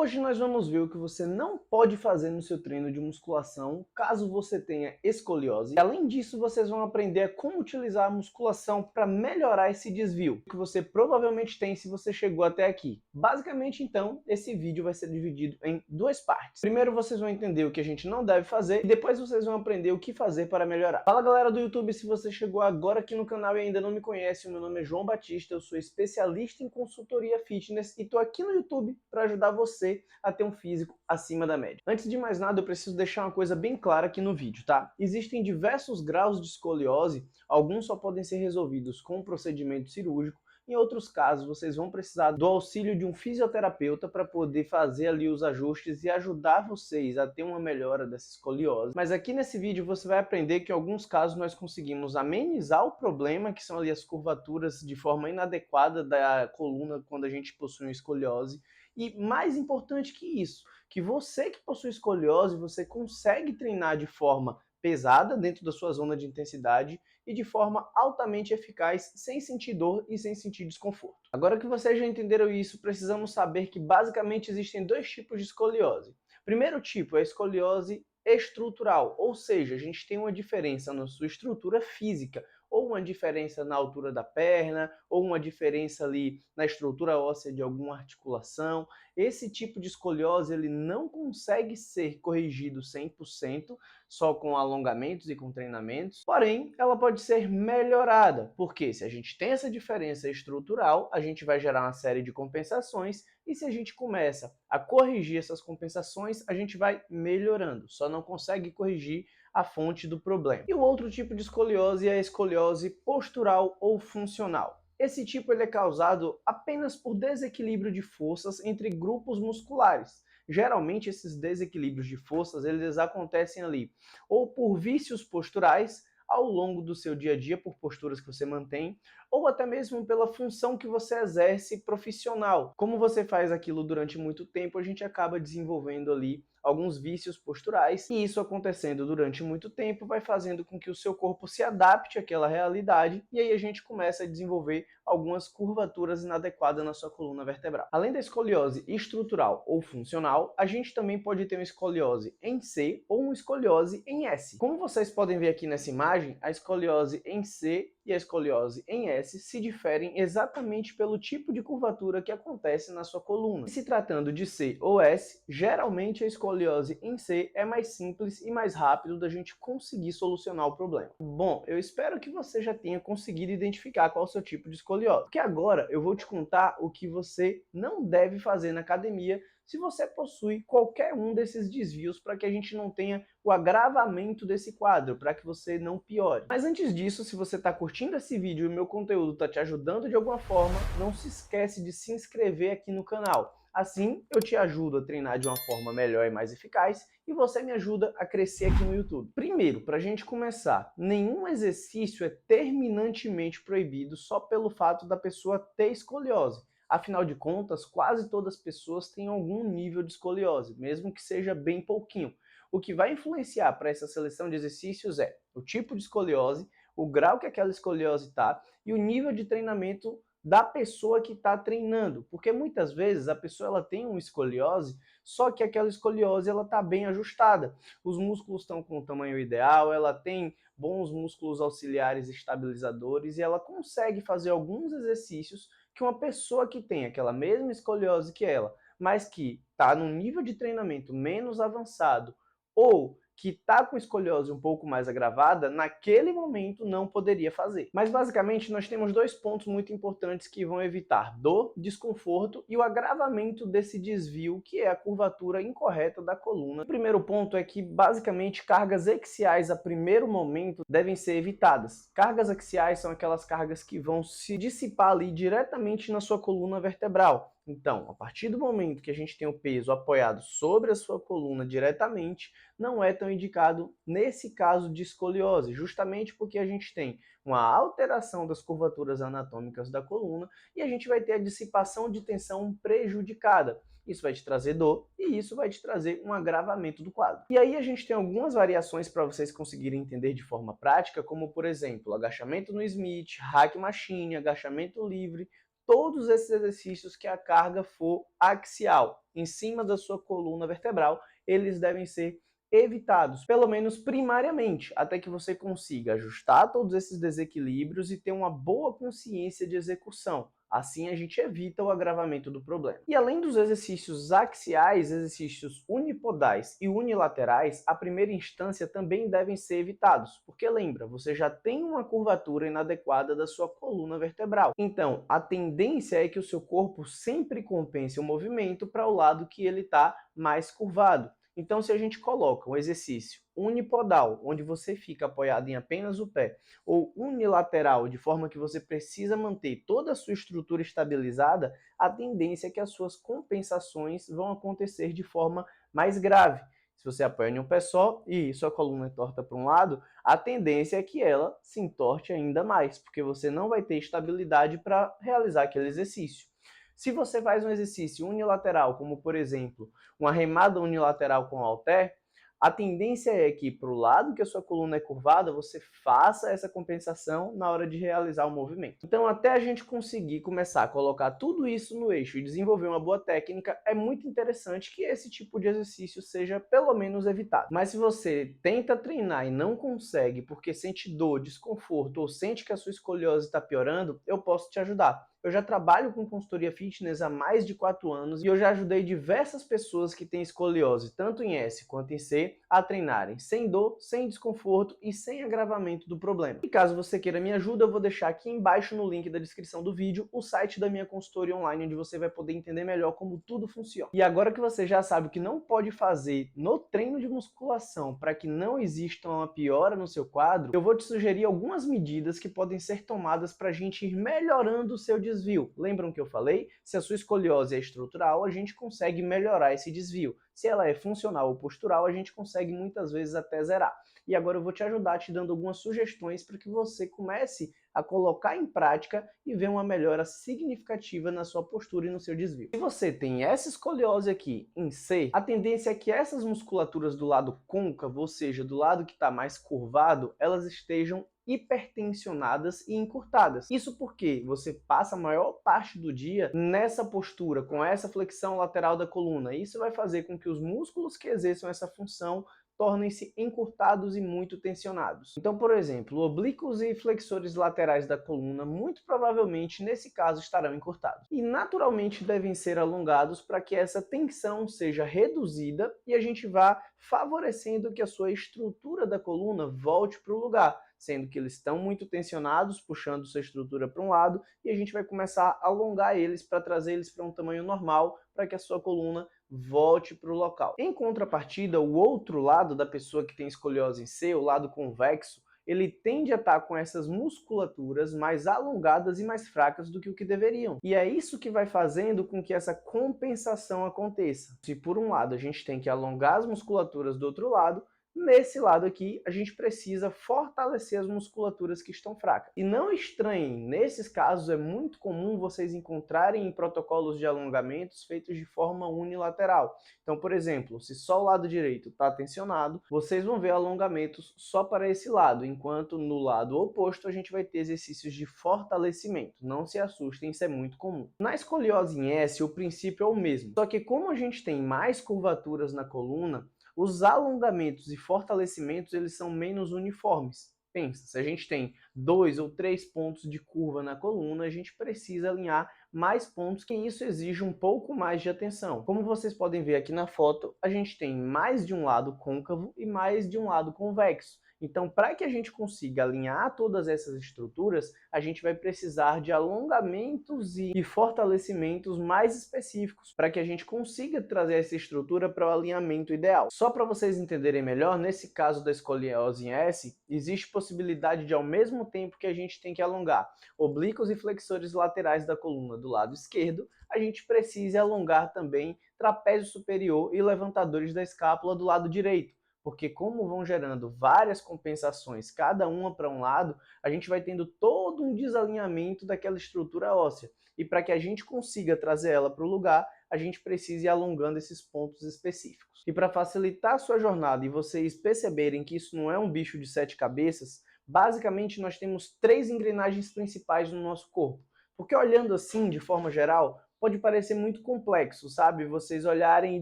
Hoje nós vamos ver o que você não pode fazer no seu treino de musculação caso você tenha escoliose. E além disso, vocês vão aprender a como utilizar a musculação para melhorar esse desvio que você provavelmente tem se você chegou até aqui. Basicamente, então, esse vídeo vai ser dividido em duas partes. Primeiro vocês vão entender o que a gente não deve fazer e depois vocês vão aprender o que fazer para melhorar. Fala galera do YouTube, se você chegou agora aqui no canal e ainda não me conhece, o meu nome é João Batista, eu sou especialista em consultoria fitness e tô aqui no YouTube para ajudar você a ter um físico acima da média. Antes de mais nada, eu preciso deixar uma coisa bem clara aqui no vídeo, tá? Existem diversos graus de escoliose, alguns só podem ser resolvidos com um procedimento cirúrgico, em outros casos, vocês vão precisar do auxílio de um fisioterapeuta para poder fazer ali os ajustes e ajudar vocês a ter uma melhora dessa escoliose. Mas aqui nesse vídeo você vai aprender que em alguns casos nós conseguimos amenizar o problema, que são ali as curvaturas de forma inadequada da coluna quando a gente possui uma escoliose. E mais importante que isso, que você que possui escoliose, você consegue treinar de forma pesada dentro da sua zona de intensidade e de forma altamente eficaz, sem sentir dor e sem sentir desconforto. Agora que vocês já entenderam isso, precisamos saber que basicamente existem dois tipos de escoliose. Primeiro tipo é a escoliose estrutural, ou seja, a gente tem uma diferença na sua estrutura física, ou uma diferença na altura da perna, ou uma diferença ali na estrutura óssea de alguma articulação. Esse tipo de escoliose ele não consegue ser corrigido 100% só com alongamentos e com treinamentos, porém ela pode ser melhorada, porque se a gente tem essa diferença estrutural, a gente vai gerar uma série de compensações e se a gente começa a corrigir essas compensações, a gente vai melhorando, só não consegue corrigir a fonte do problema. E o outro tipo de escoliose é a escoliose postural ou funcional. Esse tipo ele é causado apenas por desequilíbrio de forças entre grupos musculares. Geralmente esses desequilíbrios de forças eles acontecem ali ou por vícios posturais ao longo do seu dia a dia, por posturas que você mantém, ou até mesmo pela função que você exerce profissional. Como você faz aquilo durante muito tempo, a gente acaba desenvolvendo ali alguns vícios posturais, e isso acontecendo durante muito tempo vai fazendo com que o seu corpo se adapte àquela realidade, e aí a gente começa a desenvolver algumas curvaturas inadequadas na sua coluna vertebral. Além da escoliose estrutural ou funcional, a gente também pode ter uma escoliose em C ou uma escoliose em S. Como vocês podem ver aqui nessa imagem, a escoliose em C e a escoliose em S se diferem exatamente pelo tipo de curvatura que acontece na sua coluna. E se tratando de C ou S, geralmente a escoliose em C é mais simples e mais rápido da gente conseguir solucionar o problema. Bom, eu espero que você já tenha conseguido identificar qual é o seu tipo de escoliose, porque agora eu vou te contar o que você não deve fazer na academia se você possui qualquer um desses desvios, para que a gente não tenha o agravamento desse quadro, para que você não piore. Mas antes disso, se você está curtindo esse vídeo e o meu conteúdo está te ajudando de alguma forma, não se esquece de se inscrever aqui no canal. Assim, eu te ajudo a treinar de uma forma melhor e mais eficaz e você me ajuda a crescer aqui no YouTube. Primeiro, para a gente começar, nenhum exercício é terminantemente proibido só pelo fato da pessoa ter escoliose. Afinal de contas, quase todas as pessoas têm algum nível de escoliose, mesmo que seja bem pouquinho. O que vai influenciar para essa seleção de exercícios é o tipo de escoliose, o grau que aquela escoliose está e o nível de treinamento da pessoa que está treinando, porque muitas vezes a pessoa ela tem uma escoliose, só que aquela escoliose ela está bem ajustada, os músculos estão com o tamanho ideal, ela tem bons músculos auxiliares estabilizadores e ela consegue fazer alguns exercícios que uma pessoa que tem aquela mesma escoliose que ela, mas que está num nível de treinamento menos avançado ou que está com escoliose um pouco mais agravada, naquele momento não poderia fazer. Mas basicamente nós temos dois pontos muito importantes que vão evitar dor, desconforto e o agravamento desse desvio, que é a curvatura incorreta da coluna. O primeiro ponto é que basicamente cargas axiais a primeiro momento devem ser evitadas. Cargas axiais são aquelas cargas que vão se dissipar ali diretamente na sua coluna vertebral. Então, a partir do momento que a gente tem o peso apoiado sobre a sua coluna diretamente, não é tão indicado nesse caso de escoliose, justamente porque a gente tem uma alteração das curvaturas anatômicas da coluna e a gente vai ter a dissipação de tensão prejudicada. Isso vai te trazer dor e isso vai te trazer um agravamento do quadro. E aí a gente tem algumas variações para vocês conseguirem entender de forma prática, como por exemplo, agachamento no Smith, hack machine, agachamento livre. todos esses exercícios que a carga for axial, em cima da sua coluna vertebral, eles devem ser evitados, pelo menos primariamente, até que você consiga ajustar todos esses desequilíbrios e ter uma boa consciência de execução. Assim a gente evita o agravamento do problema. E além dos exercícios axiais, exercícios unipodais e unilaterais, a primeira instância também devem ser evitados, porque lembra, você já tem uma curvatura inadequada da sua coluna vertebral. Então, a tendência é que o seu corpo sempre compense o movimento para o lado que ele está mais curvado. Então, se a gente coloca um exercício unipodal, onde você fica apoiado em apenas o pé, ou unilateral, de forma que você precisa manter toda a sua estrutura estabilizada, a tendência é que as suas compensações vão acontecer de forma mais grave. Se você apoia em um pé só e sua coluna é torta para um lado, a tendência é que ela se entorte ainda mais, porque você não vai ter estabilidade para realizar aquele exercício. Se você faz um exercício unilateral, como por exemplo, uma remada unilateral com halter, a tendência é que para o lado que a sua coluna é curvada, você faça essa compensação na hora de realizar o movimento. Então, até a gente conseguir começar a colocar tudo isso no eixo e desenvolver uma boa técnica, é muito interessante que esse tipo de exercício seja pelo menos evitado. Mas se você tenta treinar e não consegue porque sente dor, desconforto ou sente que a sua escoliose está piorando, eu posso te ajudar. Eu já trabalho com consultoria fitness há mais de 4 anos e eu já ajudei diversas pessoas que têm escoliose, tanto em S quanto em C, a treinarem sem dor, sem desconforto e sem agravamento do problema. E caso você queira minha ajuda, eu vou deixar aqui embaixo no link da descrição do vídeo o site da minha consultoria online, onde você vai poder entender melhor como tudo funciona. E agora que você já sabe o que não pode fazer no treino de musculação para que não exista uma piora no seu quadro, eu vou te sugerir algumas medidas que podem ser tomadas para a gente ir melhorando o seu desvio. Lembram que eu falei? Se a sua escoliose é estrutural, a gente consegue melhorar esse desvio. Se ela é funcional ou postural, a gente consegue muitas vezes até zerar. E agora eu vou te ajudar te dando algumas sugestões para que você comece a colocar em prática e ver uma melhora significativa na sua postura e no seu desvio. Se você tem essa escoliose aqui em C, a tendência é que essas musculaturas do lado côncavo, ou seja, do lado que está mais curvado, elas estejam hipertensionadas e encurtadas. Isso porque você passa a maior parte do dia nessa postura, com essa flexão lateral da coluna. Isso vai fazer com que os músculos que exerçam essa função tornem-se encurtados e muito tensionados. Então, por exemplo, oblíquos e flexores laterais da coluna muito provavelmente nesse caso estarão encurtados. E naturalmente devem ser alongados para que essa tensão seja reduzida e a gente vá favorecendo que a sua estrutura da coluna volte para o lugar, sendo que eles estão muito tensionados, puxando sua estrutura para um lado, e a gente vai começar a alongar eles para trazer eles para um tamanho normal, para que a sua coluna volte para o local. Em contrapartida, o outro lado da pessoa que tem escoliose em C, o lado convexo, ele tende a estar com essas musculaturas mais alongadas e mais fracas do que o que deveriam. E é isso que vai fazendo com que essa compensação aconteça. Se por um lado a gente tem que alongar as musculaturas do outro lado, nesse lado aqui, a gente precisa fortalecer as musculaturas que estão fracas. E não estranhem, nesses casos é muito comum vocês encontrarem em protocolos de alongamentos feitos de forma unilateral. Então, por exemplo, se só o lado direito está tensionado, vocês vão ver alongamentos só para esse lado, enquanto no lado oposto a gente vai ter exercícios de fortalecimento. Não se assustem, isso é muito comum. Na escoliose em S, o princípio é o mesmo, só que como a gente tem mais curvaturas na coluna, os alongamentos e fortalecimentos eles são menos uniformes. Pensa, se a gente tem 2 ou 3 pontos de curva na coluna, a gente precisa alinhar mais pontos, que isso exige um pouco mais de atenção. Como vocês podem ver aqui na foto, a gente tem mais de um lado côncavo e mais de um lado convexo. Então, para que a gente consiga alinhar todas essas estruturas, a gente vai precisar de alongamentos e fortalecimentos mais específicos, para que a gente consiga trazer essa estrutura para o alinhamento ideal. Só para vocês entenderem melhor, nesse caso da escoliose em S, existe possibilidade de, ao mesmo tempo que a gente tem que alongar oblíquos e flexores laterais da coluna do lado esquerdo, a gente precisa alongar também trapézio superior e levantadores da escápula do lado direito. Porque como vão gerando várias compensações, cada uma para um lado, a gente vai tendo todo um desalinhamento daquela estrutura óssea. E para que a gente consiga trazer ela para o lugar, a gente precisa ir alongando esses pontos específicos. E para facilitar a sua jornada e vocês perceberem que isso não é um bicho de 7 cabeças, basicamente nós temos 3 engrenagens principais no nosso corpo. Porque olhando assim, de forma geral, pode parecer muito complexo, sabe? Vocês olharem e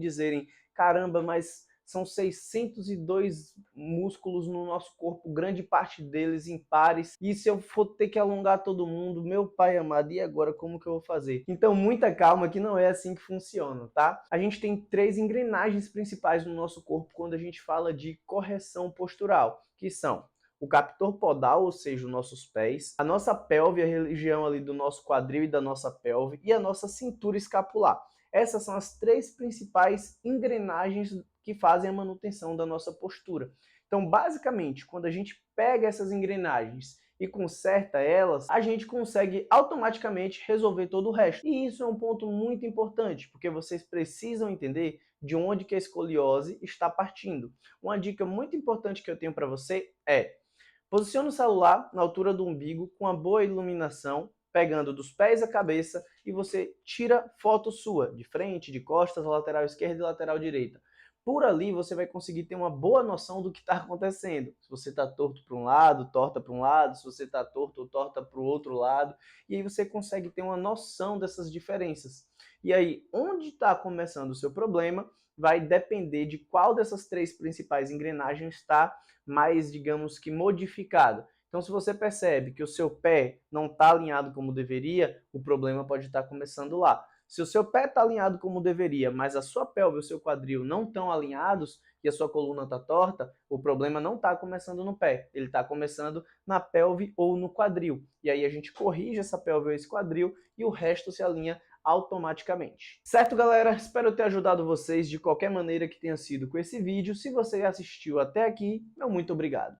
dizerem, caramba, mas são 602 músculos no nosso corpo, grande parte deles em pares, e se eu for ter que alongar todo mundo, meu pai amado, e agora como que eu vou fazer? Então muita calma que não é assim que funciona, tá? A gente tem 3 engrenagens principais no nosso corpo quando a gente fala de correção postural, que são o captor podal, ou seja, os nossos pés, a nossa pelve, a região ali do nosso quadril e da nossa pelve, e a nossa cintura escapular. Essas são as 3 principais engrenagens que fazem a manutenção da nossa postura. Então, basicamente, quando a gente pega essas engrenagens e conserta elas, a gente consegue automaticamente resolver todo o resto. E isso é um ponto muito importante, porque vocês precisam entender de onde que a escoliose está partindo. Uma dica muito importante que eu tenho para você é: posicione o celular na altura do umbigo com uma boa iluminação, pegando dos pés à cabeça, e você tira foto sua, de frente, de costas, lateral esquerda e lateral direita. Por ali você vai conseguir ter uma boa noção do que está acontecendo. Se você está torto para um lado, torta para um lado, se você está torto ou torta para o outro lado, e aí você consegue ter uma noção dessas diferenças. E aí, onde está começando o seu problema, vai depender de qual dessas 3 principais engrenagens está mais, digamos que, modificado. Então, se você percebe que o seu pé não está alinhado como deveria, o problema pode estar começando lá. Se o seu pé está alinhado como deveria, mas a sua pelve e o seu quadril não estão alinhados e a sua coluna está torta, o problema não está começando no pé, ele está começando na pelve ou no quadril. E aí a gente corrige essa pelve ou esse quadril e o resto se alinha automaticamente. Certo, galera? Espero ter ajudado vocês de qualquer maneira que tenha sido com esse vídeo. Se você assistiu até aqui, meu muito obrigado.